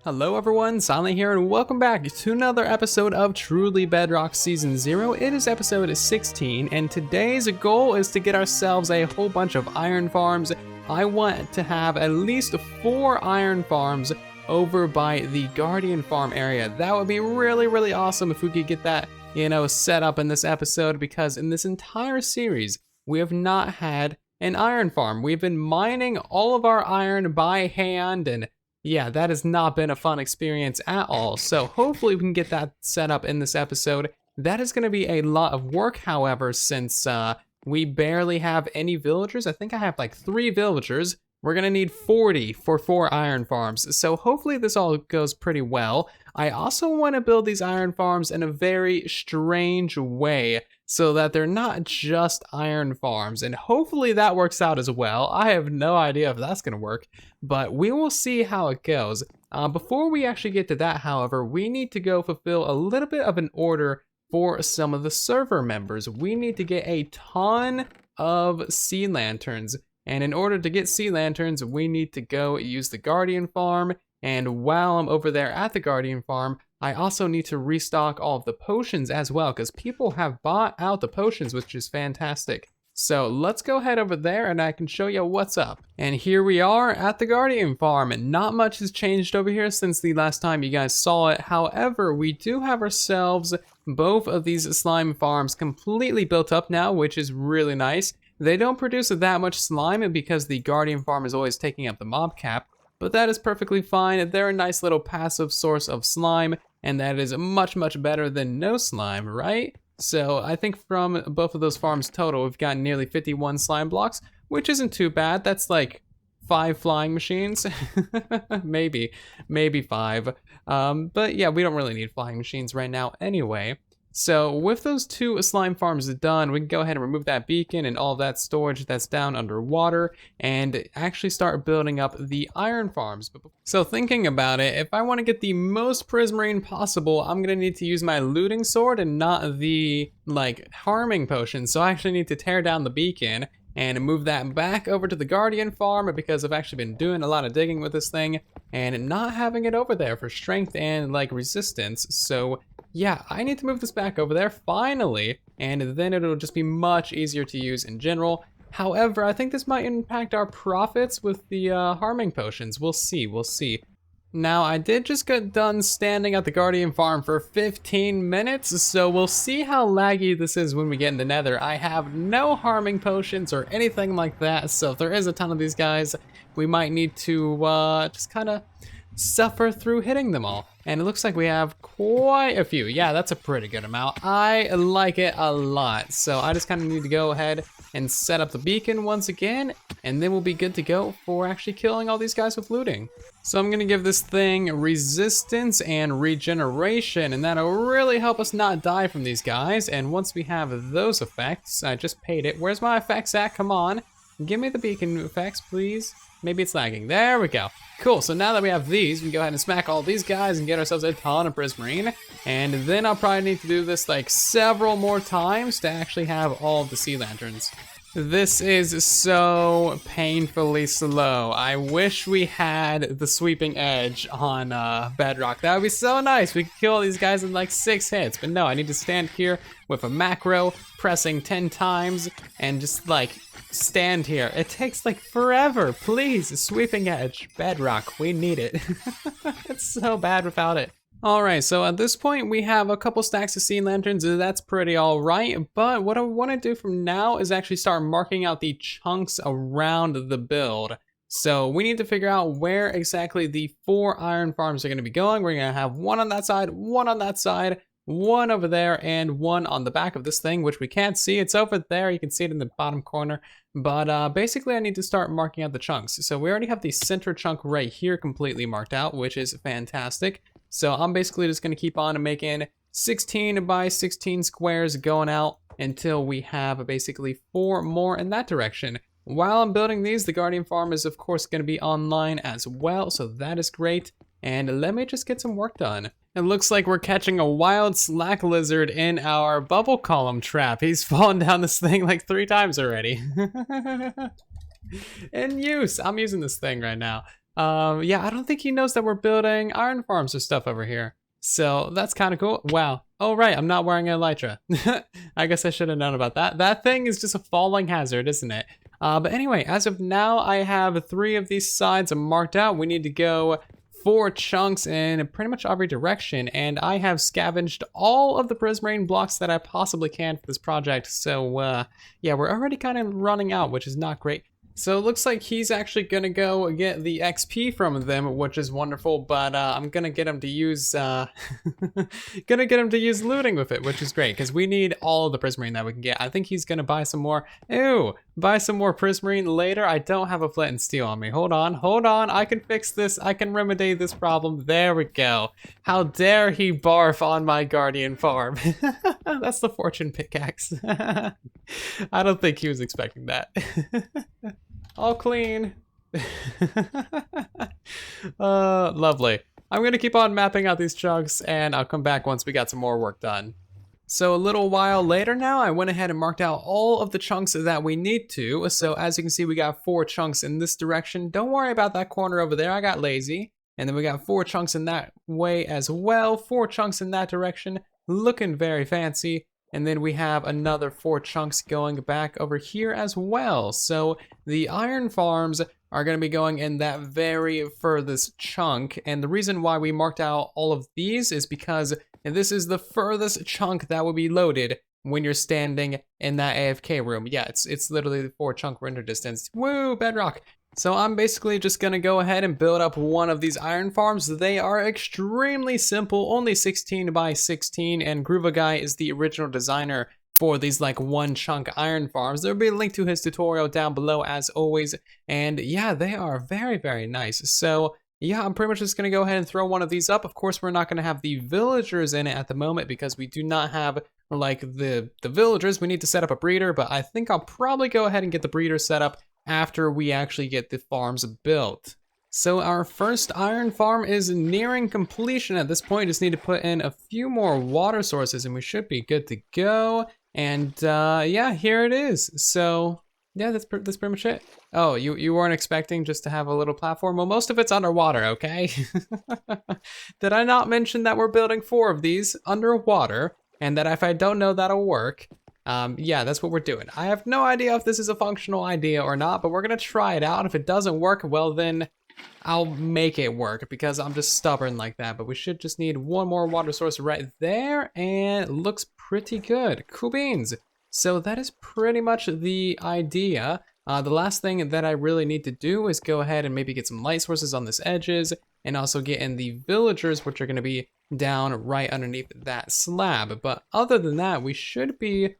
Hello everyone, Silent here, and welcome back to another episode of Truly Bedrock Season 0. It is episode 16, and today's goal is to get ourselves a whole bunch of iron farms. I want to have at least 4 iron farms over by the Guardian Farm area. That would be really awesome if we could get that, set up in this episode, because in this entire series, we have not had an iron farm. We've been mining all of our iron by hand, and yeah, that has not been a fun experience at all. So hopefully we can get that set up in this episode. That is going to be a lot of work, however, since we barely have any villagers. I think I have like 3 villagers. We're going to need 40 for 4 iron farms. So hopefully this all goes pretty well. I also want to build these iron farms in a very strange way, so that they're not just iron farms, and hopefully that works out as well. I have no idea if that's gonna work, but we will see how it goes. Before we actually get to that, however, we need to go fulfill a little bit of an order for some of the server members. We need to get a ton of sea lanterns, and in order to get sea lanterns, we need to go use the Guardian Farm, and while I'm over there at the Guardian Farm, I also need to restock all of the potions as well, because people have bought out the potions, which is fantastic. So let's go head over there and I can show you what's up. And here we are at the Guardian Farm, and not much has changed over here since the last time you guys saw it. However, we do have ourselves both of these slime farms completely built up now, which is really nice. They don't produce that much slime because the Guardian Farm is always taking up the mob cap, but that is perfectly fine. They're a nice little passive source of slime, and that is much better than no slime, right? So I think from both of those farms total, we've got nearly 51 slime blocks, which isn't too bad. That's like 5 flying machines, maybe 5. But yeah, we don't really need flying machines right now anyway. So with those 2 slime farms done, we can go ahead and remove that beacon and all of that storage that's down underwater and actually start building up the iron farms. So thinking about it, if I want to get the most prismarine possible, I'm going to need to use my looting sword and not the harming potion. So I actually need to tear down the beacon and move that back over to the Guardian Farm, because I've actually been doing a lot of digging with this thing and not having it over there for strength and resistance. So yeah, I need to move this back over there finally, and then it'll just be much easier to use in general. However, I think this might impact our profits with the harming potions. We'll see. Now, I did just get done standing at the Guardian Farm for 15 minutes, so we'll see how laggy this is when we get in the Nether. I have no harming potions or anything like that, so if there is a ton of these guys, we might need to just kind of suffer through hitting them all. And it looks like we have quite a few. Yeah, that's a pretty good amount. I like it a lot. So I just kind of need to go ahead and set up the beacon once again, and then we'll be good to go for actually killing all these guys with looting. So I'm gonna give this thing resistance and regeneration, and that'll really help us not die from these guys. And once we have those effects, I just paid it. Where's my effects at? Come on, give me the beacon effects, please. Maybe it's lagging. There we go. Cool, so now that we have these, we can go ahead and smack all these guys and get ourselves a ton of prismarine. And then I'll probably need to do this several more times to actually have all of the sea lanterns. This is so painfully slow. I wish we had the sweeping edge on Bedrock. That would be so nice. We could kill these guys in 6 hits. But no, I need to stand here with a macro, pressing 10 times, and just stand here. It takes forever. Please, sweeping edge, Bedrock, we need it. It's so bad without it. Alright, so at this point we have a couple stacks of sea lanterns. That's pretty alright, but what I want to do from now is actually start marking out the chunks around the build. So we need to figure out where exactly the 4 iron farms are going to be going. We're going to have 1 on that side, 1 on that side, 1 over there, and 1 on the back of this thing, which we can't see. It's over there. You can see it in the bottom corner. But basically I need to start marking out the chunks. So we already have the center chunk right here completely marked out, which is fantastic. So I'm basically just going to keep on making 16 by 16 squares going out until we have basically 4 more in that direction. While I'm building these, the Guardian Farm is of course going to be online as well, so that is great. And let me just get some work done. It looks like we're catching a wild slack lizard in our bubble column trap. He's fallen down this thing 3 times already. In use. I'm using this thing right now. Yeah, I don't think he knows that we're building iron farms or stuff over here. So that's kind of cool. Wow. Oh, right, I'm not wearing an elytra. I guess I should have known about that. That thing is just a falling hazard, isn't it? But anyway, as of now, I have 3 of these sides marked out. We need to go 4 chunks in pretty much every direction, and I have scavenged all of the prismarine blocks that I possibly can for this project. So yeah, we're already kind of running out, which is not great. So it looks like he's actually gonna go get the XP from them, which is wonderful, but I'm gonna get him to use looting with it, which is great, because we need all of the prismarine that we can get. I think he's gonna buy some more. Buy some more prismarine later. I don't have a flint and steel on me. Hold on, I can fix this. I can remedy this problem. There we go. How dare he barf on my guardian farm. That's the fortune pickaxe. I don't think he was expecting that. All clean. Lovely. I'm gonna keep on mapping out these chunks, and I'll come back once we got some more work done. So a little while later now, I went ahead and marked out all of the chunks that we need to. So as you can see, we got 4 chunks in this direction. Don't worry about that corner over there, I got lazy. And then we got 4 chunks in that way as well, 4 chunks in that direction, looking very fancy. And then we have another 4 chunks going back over here as well. So the iron farms are going to be going in that very furthest chunk. And the reason why we marked out all of these is because this is the furthest chunk that will be loaded when you're standing in that AFK room. Yeah, it's literally the 4 chunk render distance. Woo, Bedrock. So I'm basically just gonna go ahead and build up one of these iron farms. They are extremely simple, only 16 by 16, and Gruva guy is the original designer for these like 1 chunk iron farms. There'll be a link to his tutorial down below as always, and yeah, they are very, very nice. So yeah, I'm pretty much just gonna go ahead and throw one of these up. Of course, we're not gonna have the villagers in it at the moment because we do not have like the villagers. We need to set up a breeder, but I think I'll probably go ahead and get the breeder set up after we actually get the farms built. So our first iron farm is nearing completion at this point. Just need to put in a few more water sources and we should be good to go. And yeah, here it is. So yeah, that's pretty much it. Oh, you weren't expecting just to have a little platform? Well, most of it's underwater, okay? Did I not mention that we're building 4 of these underwater, and that if I don't know that'll work? Yeah, that's what we're doing. I have no idea if this is a functional idea or not, but we're gonna try it out. If it doesn't work, well then I'll make it work because I'm just stubborn like that. But we should just need 1 more water source right there, and it looks pretty good. Cool beans. So that is pretty much the idea. The last thing that I really need to do is go ahead and maybe get some light sources on this edges, and also get in the villagers, which are gonna be down right underneath that slab. But other than that, we should be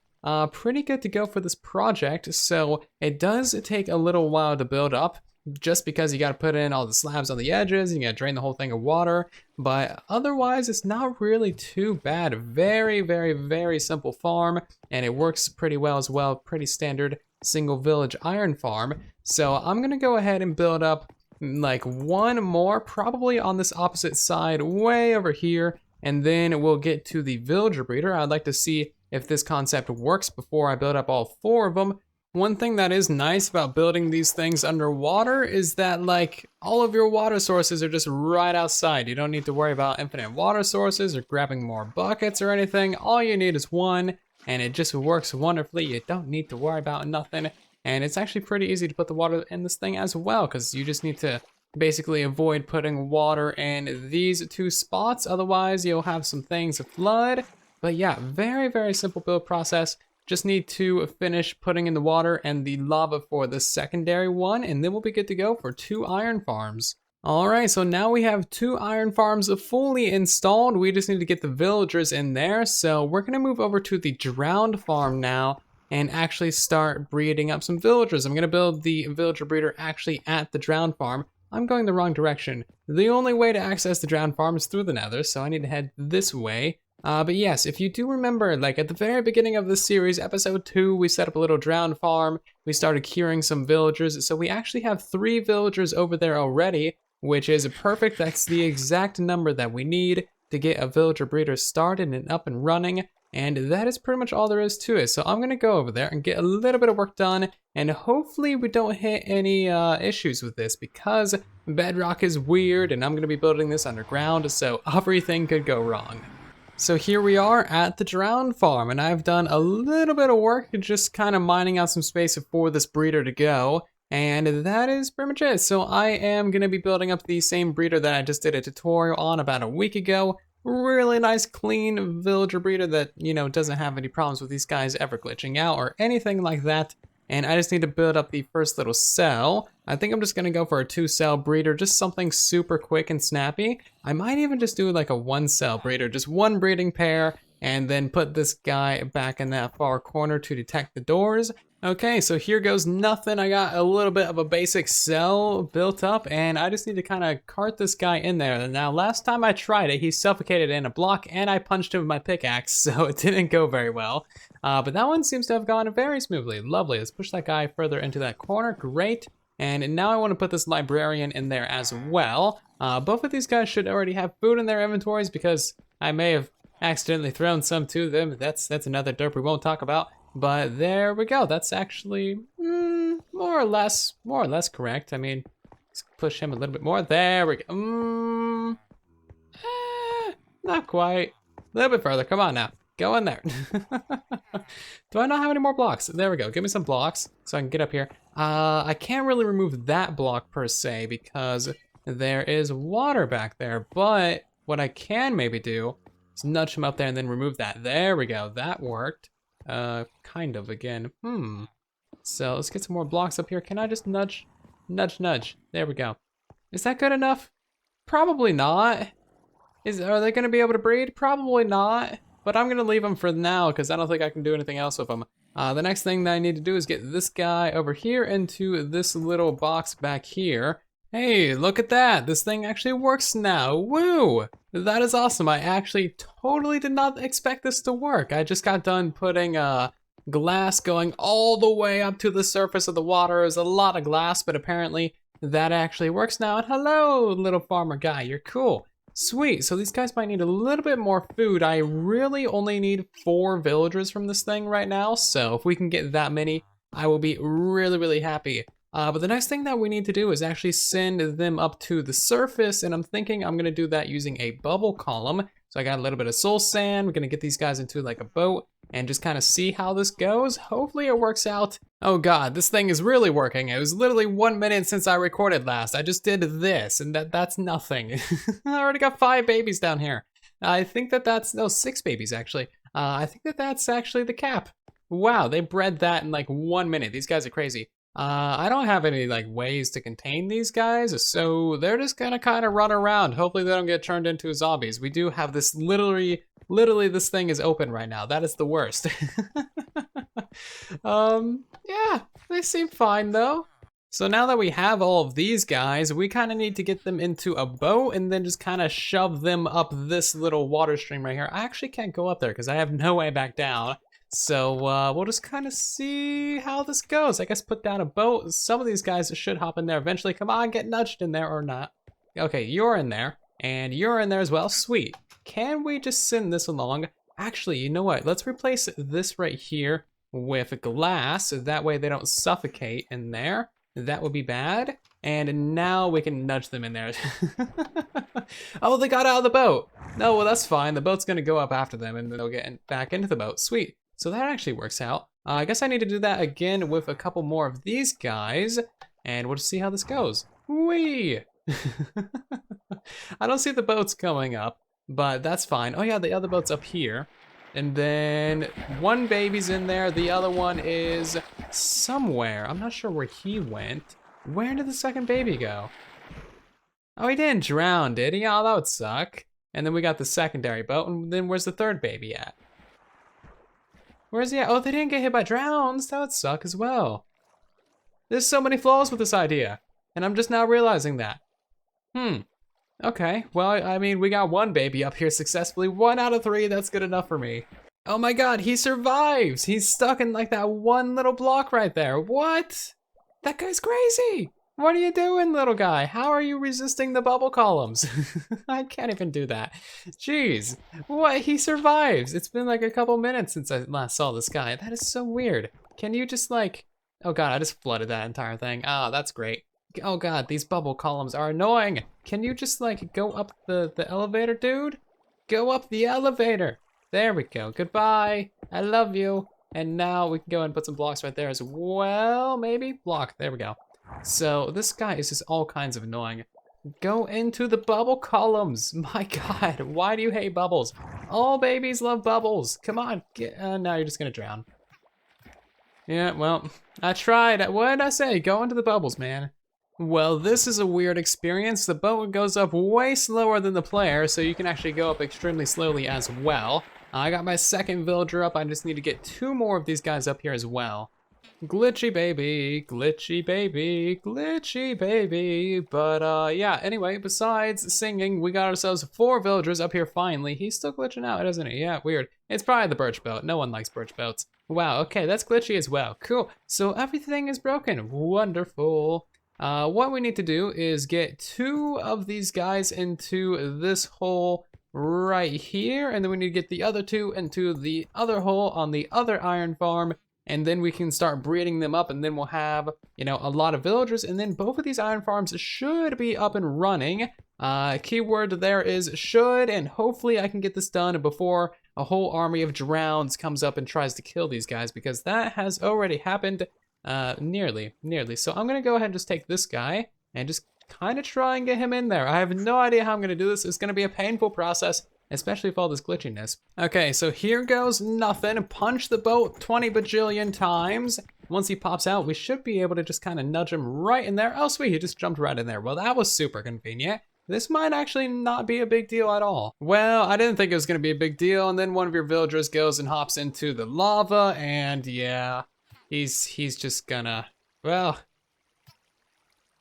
pretty good to go for this project. So it does take a little while to build up just because you got to put in all the slabs on the edges and you got to drain the whole thing of water, but otherwise it's not really too bad. Very, very, very simple farm, and it works pretty well as well. Pretty standard single village iron farm. So I'm gonna go ahead and build up like 1 more, probably on this opposite side way over here, and then we'll get to the villager breeder. I'd like to see if this concept works before I build up all 4 of them. One thing that is nice about building these things underwater is that like all of your water sources are just right outside. You don't need to worry about infinite water sources or grabbing more buckets or anything. All you need is 1, and it just works wonderfully. You don't need to worry about nothing. And it's actually pretty easy to put the water in this thing as well, because you just need to basically avoid putting water in these 2 spots. Otherwise you'll have some things flood. But yeah, very, very simple build process. Just need to finish putting in the water and the lava for the secondary one, and then we'll be good to go for 2 iron farms. All right, so now we have 2 iron farms fully installed. We just need to get the villagers in there. So we're gonna move over to the drowned farm now and actually start breeding up some villagers. I'm gonna build the villager breeder actually at the drowned farm. I'm going the wrong direction. The only way to access the drowned farm is through the nether, so I need to head this way. But yes, if you do remember, like at the very beginning of this series, episode 2, we set up a little drowned farm. We started curing some villagers. So we actually have 3 villagers over there already, which is perfect. That's the exact number that we need to get a villager breeder started and up and running. And that is pretty much all there is to it. So I'm gonna go over there and get a little bit of work done, and hopefully we don't hit any issues with this, because Bedrock is weird and I'm gonna be building this underground, so everything could go wrong. So here we are at the drowned farm, and I've done a little bit of work just kind of mining out some space for this breeder to go, and that is pretty much it. So I am gonna be building up the same breeder that I just did a tutorial on about a week ago. Really nice, clean villager breeder that, you know, doesn't have any problems with these guys ever glitching out or anything like that. And I just need to build up the first little cell. I think I'm just gonna go for a 2-cell breeder, just something super quick and snappy. I might even just do like a 1-cell breeder, just one breeding pair, and then put this guy back in that far corner to detect the doors. Okay, so here goes nothing. I got a little bit of a basic cell built up, and I just need to kind of cart this guy in there. Now, last time I tried it, he suffocated in a block, and I punched him with my pickaxe, so it didn't go very well. But that one seems to have gone very smoothly. Lovely. Let's push that guy further into that corner. Great. And now I want to put this librarian in there as well. Both of these guys should already have food in their inventories, because I may have accidentally thrown some to them. That's another derp we won't talk about. But there we go. That's actually more or less correct. I mean, let's push him a little bit more. There we go. Not quite. A little bit further. Come on now. Go in there. Do I not have any more blocks? There we go. Give me some blocks so I can get up here. I can't really remove that block per se because there is water back there. But what I can maybe do is nudge him up there and then remove that. There we go. That worked. Kind of again. So let's get some more blocks up here. Can I just nudge? There we go. Is that good enough? Probably not. Are they gonna be able to breed? Probably not. But I'm gonna leave them for now because I don't think I can do anything else with them. The next thing that I need to do is get this guy over here into this little box back here. Hey, look at that. This thing actually works now. Woo! That is awesome. I actually totally did not expect this to work. I just got done putting glass going all the way up to the surface of the water. It was a lot of glass, but apparently that actually works now. And hello, little farmer guy. You're cool. Sweet. So these guys might need a little bit more food. I really only need 4 villagers from this thing right now. So if we can get that many, I will be really, really happy. But the next thing that we need to do is actually send them up to the surface, and I'm thinking I'm gonna do that using a bubble column. So I got a little bit of soul sand. We're gonna get these guys into like a boat and just kind of see how this goes. Hopefully it works out. Oh God, this thing is really working. It was literally 1 minute since I recorded last. I just did this, and that's nothing. I already got 5 babies down here. I think that's, no, 6 babies actually. I think that's actually the cap. Wow, they bred that in like 1 minute. These guys are crazy. I don't have any like ways to contain these guys, so they're just gonna kind of run around. Hopefully they don't get turned into zombies. We do have this literally this thing is open right now. That is the worst. Yeah, they seem fine though. So now that we have all of these guys, we kind of need to get them into a boat and then just kind of shove them up this little water stream right here. I actually can't go up there because I have no way back down. So we'll just kind of see how this goes. I guess put down a boat. Some of these guys should hop in there eventually. Come on, get nudged in there or not. Okay, you're in there. And you're in there as well. Sweet. Can we just send this along? Actually, you know what? Let's replace this right here with glass. So that way they don't suffocate in there. That would be bad. And now we can nudge them in there. Oh, they got out of the boat. No, well, that's fine. The boat's going to go up after them and they'll get back into the boat. Sweet. So that actually works out. I guess I need to do that again with a couple more of these guys, and we'll just see how this goes. Whee! I don't see the boats coming up, but that's fine. Oh yeah, the other boat's up here. And then one baby's in there, the other one is somewhere. I'm not sure where he went. Where did the second baby go? Oh, he didn't drown, did he? Oh, that would suck. And then we got the secondary boat, and then where's the third baby at? Where's he at? Oh, they didn't get hit by drowns. That would suck as well. There's so many flaws with this idea, and I'm just now realizing that. Okay, well, I mean, we got one baby up here successfully. 1 out of 3, that's good enough for me. Oh my God, he survives. He's stuck in like that one little block right there. What? That guy's crazy. What are you doing, little guy? How are you resisting the bubble columns? I can't even do that. Jeez, what? He survives. It's been like a couple minutes since I last saw this guy. That is so weird. Can you just like, oh God, I just flooded that entire thing. Ah, that's great. Oh God, these bubble columns are annoying. Can you just like go up the elevator, dude? Go up the elevator. There we go, goodbye. I love you. And now we can go and put some blocks right there as well, maybe? Block, there we go. So this guy is just all kinds of annoying. Go into the bubble columns. My God, why do you hate bubbles? All babies love bubbles. Come on, now you're just gonna drown. Yeah, well, I tried. What did I say? Go into the bubbles, man. Well, this is a weird experience. The boat goes up way slower than the player, so you can actually go up extremely slowly as well. I got my second villager up. I just need to get 2 more of these guys up here as well. Glitchy baby, glitchy baby, glitchy baby. But yeah, anyway, besides singing, we got ourselves 4 villagers up here finally. He's still glitching out, isn't he? Yeah, weird. It's probably the birch boat. No one likes birch boats. Wow, okay, that's glitchy as well. Cool, so everything is broken. Wonderful. What we need to do is get 2 of these guys into this hole right here, and then we need to get the other 2 into the other hole on the other iron farm, and then we can start breeding them up, and then we'll have, you know, a lot of villagers, and then both of these iron farms should be up and running. Keyword there is should, and hopefully I can get this done before a whole army of drowns comes up and tries to kill these guys, because that has already happened. Nearly. So I'm gonna go ahead and just take this guy and just kind of try and get him in there. I have no idea how I'm gonna do this. It's gonna be a painful process, especially with all this glitchiness. Okay, so here goes nothing. Punch the boat 20 bajillion times. Once he pops out, we should be able to just kind of nudge him right in there. Oh sweet, he just jumped right in there. Well, that was super convenient. This might actually not be a big deal at all. Well, I didn't think it was gonna be a big deal, and then one of your villagers goes and hops into the lava, and yeah. He's just gonna, well,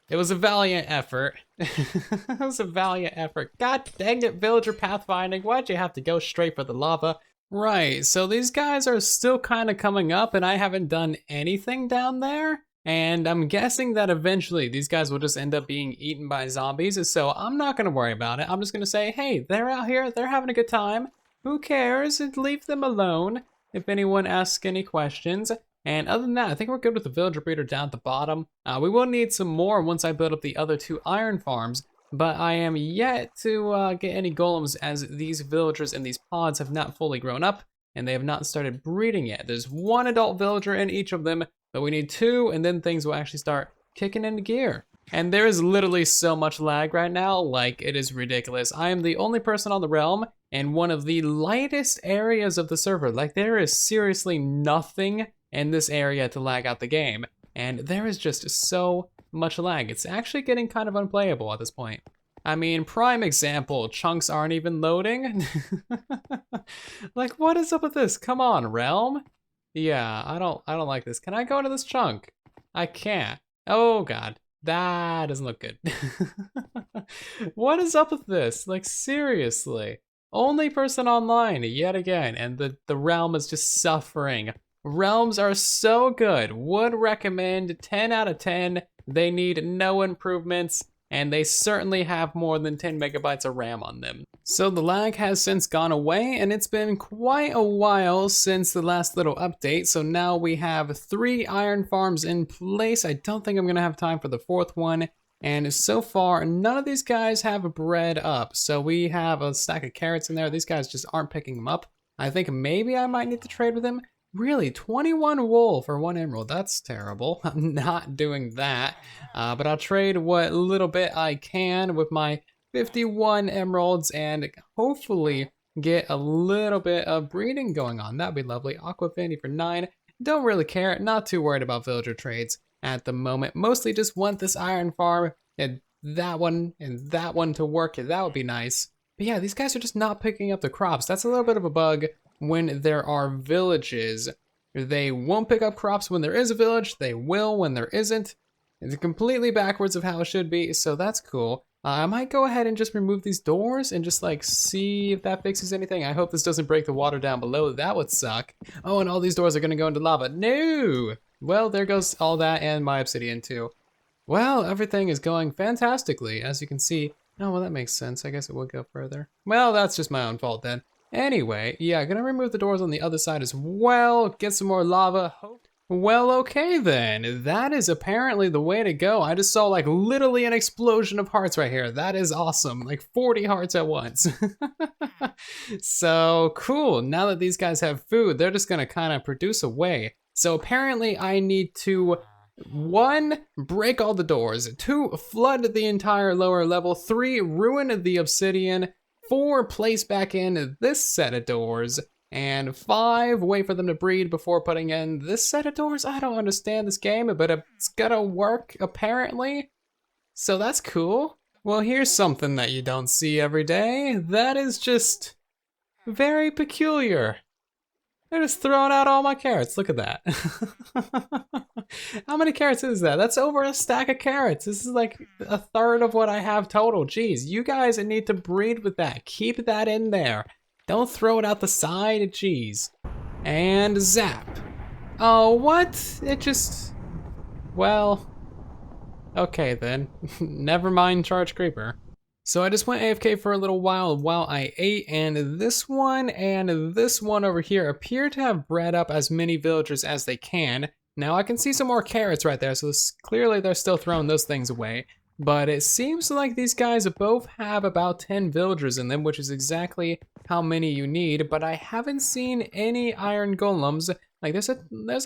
it was a valiant effort. It was a valiant effort. God dang it, villager pathfinding, why'd you have to go straight for the lava? Right, so these guys are still kind of coming up and I haven't done anything down there. And I'm guessing that eventually these guys will just end up being eaten by zombies, so I'm not gonna worry about it. I'm just gonna say, hey, they're out here, they're having a good time. Who cares? Leave them alone if anyone asks any questions. And other than that, I think we're good with the villager breeder down at the bottom. We will need some more once I build up the other 2 iron farms, but I am yet to get any golems as these villagers in these pods have not fully grown up and they have not started breeding yet. There's 1 adult villager in each of them, but we need 2 and then things will actually start kicking into gear. And there is literally so much lag right now, like it is ridiculous. I am the only person on the realm and one of the lightest areas of the server. Like there is seriously nothing in this area to lag out the game. And there is just so much lag. It's actually getting kind of unplayable at this point. I mean, prime example, chunks aren't even loading. Like, what is up with this? Come on, realm. Yeah, I don't like this. Can I go into this chunk? I can't. Oh God, that doesn't look good. What is up with this? Like seriously. Only person online yet again, and the realm is just suffering. Realms are so good. Would recommend 10 out of 10. They need no improvements, and they certainly have more than 10 megabytes of RAM on them. So the lag has since gone away, and it's been quite a while since the last little update. So now we have 3 iron farms in place. I don't think I'm gonna have time for the 4th one. And so far, none of these guys have bread up. So we have a stack of carrots in there. These guys just aren't picking them up. I think maybe I might need to trade with them. Really, 21 wool for 1 emerald, that's terrible. I'm not doing that, but I'll trade what little bit I can with my 51 emeralds and hopefully get a little bit of breeding going on. That'd be lovely. Aqua Affinity for 9. Don't really care, not too worried about villager trades at the moment. Mostly just want this iron farm and that one to work. That would be nice. But yeah, these guys are just not picking up the crops. That's a little bit of a bug. When there are villages, they won't pick up crops when there is a village, they will when there isn't. It's completely backwards of how it should be, so that's cool. I might go ahead and just remove these doors and just like see if that fixes anything. I hope this doesn't break the water down below, that would suck. Oh, and all these doors are gonna go into lava. No! Well, there goes all that and my obsidian too. Well, everything is going fantastically, as you can see. Oh, well, that makes sense. I guess it would go further. Well, that's just my own fault then. Anyway, yeah, gonna remove the doors on the other side as well, get some more lava. Well, okay then. That is apparently the way to go. I just saw like literally an explosion of hearts right here. That is awesome. Like 40 hearts at once. So cool. Now that these guys have food, they're just gonna kind of produce away. So apparently I need to 1, break all the doors, 2, flood the entire lower level, 3, ruin the obsidian, 4, place back in this set of doors, and 5, wait for them to breed before putting in this set of doors. I don't understand this game, but it's gonna work apparently. So that's cool. Well, here's something that you don't see every day. That is just very peculiar. They're just throwing out all my carrots. Look at that. How many carrots is that? That's over a stack of carrots. This is like a third of what I have total. Jeez, you guys need to breed with that. Keep that in there. Don't throw it out the side. Jeez. And zap. Oh, what? It just... Well... Okay then. Never mind, charge creeper. So I just went AFK for a little while I ate, and this one over here appear to have bred up as many villagers as they can. Now I can see some more carrots right there, so clearly they're still throwing those things away. But it seems like these guys both have about 10 villagers in them, which is exactly how many you need, but I haven't seen any iron golems. Like there's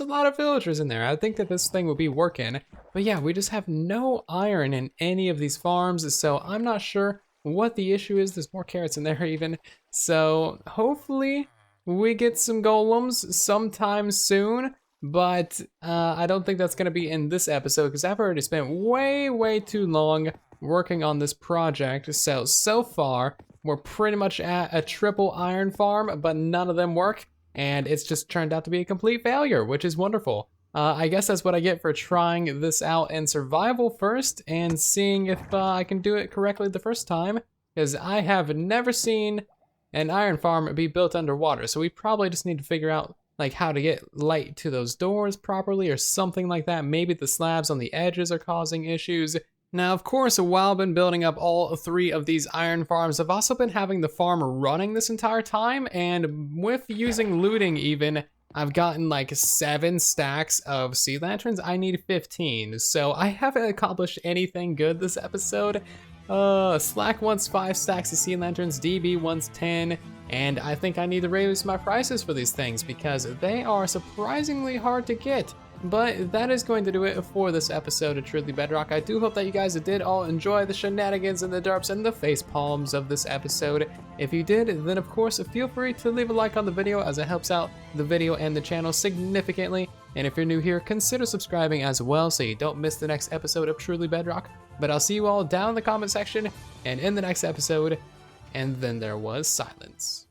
a lot of villagers in there. I think that this thing would be working. But yeah, we just have no iron in any of these farms, so I'm not sure what the issue is. There's more carrots in there even. So hopefully we get some golems sometime soon, but I don't think that's gonna be in this episode because I've already spent way too long working on this project. So far, we're pretty much at a triple iron farm, but none of them work. And it's just turned out to be a complete failure, which is wonderful. I guess that's what I get for trying this out in survival first and seeing if I can do it correctly the first time, because I have never seen an iron farm be built underwater. So we probably just need to figure out like how to get light to those doors properly or something like that. Maybe the slabs on the edges are causing issues. Now, of course, while I've been building up all 3 of these iron farms, I've also been having the farm running this entire time, and with using looting even, I've gotten like 7 stacks of sea lanterns. I need 15, so I haven't accomplished anything good this episode. Slack wants 5 stacks of sea lanterns, DB wants 10, and I think I need to raise my prices for these things because they are surprisingly hard to get. But that is going to do it for this episode of Truly Bedrock. I do hope that you guys did all enjoy the shenanigans and the derps and the face palms of this episode. If you did, then of course feel free to leave a like on the video as it helps out the video and the channel significantly. And if you're new here, consider subscribing as well so you don't miss the next episode of Truly Bedrock. But I'll see you all down in the comment section and in the next episode. And then there was silence.